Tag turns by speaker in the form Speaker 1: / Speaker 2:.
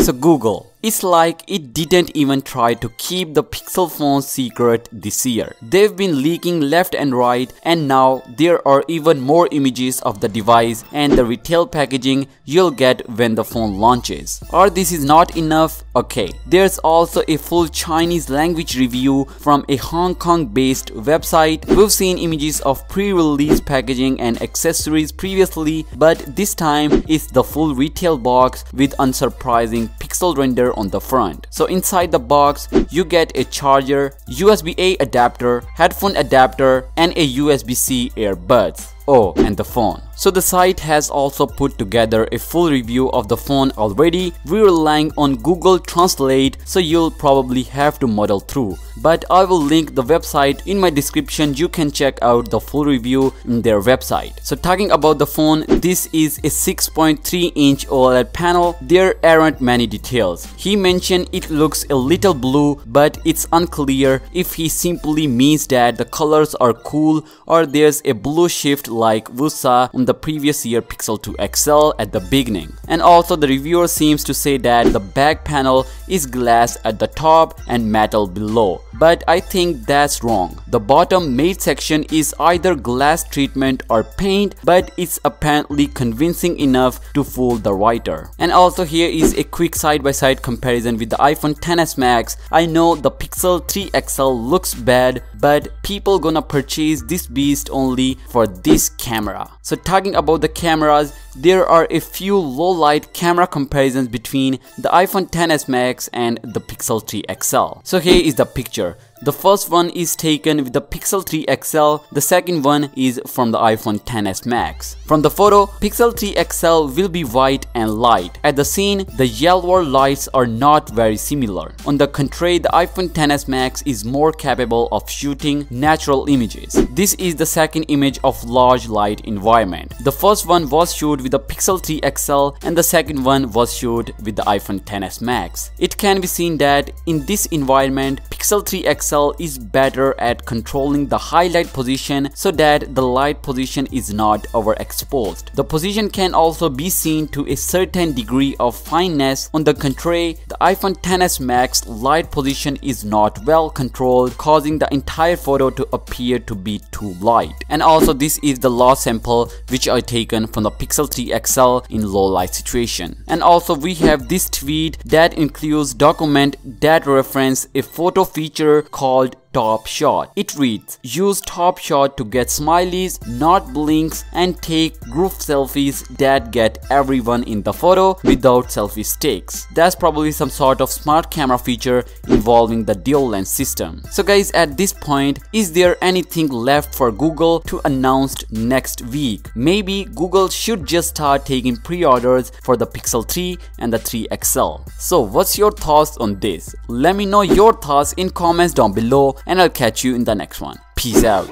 Speaker 1: So Google, it's like it didn't even try to keep the Pixel phone secret this year. They've been leaking left and right, and now there are even more images of the device and the retail packaging you'll get when the phone launches. Or this is not enough? Okay, there's also a full Chinese language review from a Hong Kong based website. We've seen images of pre-release packaging and accessories previously, but this time it's the full retail box with unsurprising pixel render on the front. So inside the box you get a charger, USB-A adapter, headphone adapter, and a USB-C earbuds. Oh, and the phone. So the site has also put together a full review of the phone already. We're relying on Google Translate, so you'll probably have to muddle through. But I will link the website in my description. You can check out the full review in their website. So talking about the phone, this is a 6.3-inch OLED panel. There aren't many details. He mentioned it looks a little blue, but it's unclear if he simply means that the colors are cool or there's a blue shift like we saw on the previous year Pixel 2 XL at the beginning. And also the reviewer seems to say that the back panel is glass at the top and metal below. But I think that's wrong. The bottom matte section is either glass treatment or paint, but it's apparently convincing enough to fool the writer. And also here is a quick side-by-side comparison with the iPhone XS Max. I know the Pixel 3 XL looks bad, but people gonna purchase this beast only for this camera. So talking about the cameras, there are a few low light camera comparisons between the iPhone XS Max and the Pixel 3 XL. So here is the picture. The first one is taken with the Pixel 3 XL, the second one is from the iPhone XS Max. From the photo, Pixel 3 XL will be white and light. At the scene, the yellow lights are not very similar. On the contrary, the iPhone XS Max is more capable of shooting natural images. This is the second image of large light environment. The first one was shot with the Pixel 3 XL and the second one was shot with the iPhone XS Max. It can be seen that in this environment, Pixel 3 XL is better at controlling the highlight position so that the light position is not overexposed. The position can also be seen to a certain degree of fineness. On the contrary, the iPhone XS Max light position is not well controlled, causing the entire photo to appear to be too light. And also this is the last sample which I taken from the Pixel 3 XL in low light situation. And also we have this tweet that includes document that reference a photo feature called Top Shot. It reads, use Top Shot to get smileys, not blinks, and take group selfies that get everyone in the photo without selfie sticks. That's probably some sort of smart camera feature involving the dual lens system. So guys, at this point, is there anything left for Google to announce next week? Maybe Google should just start taking pre-orders for the Pixel 3 and the 3 XL. So what's your thoughts on this? Let me know your thoughts in comments down below, and I'll catch you in the next one. Peace out.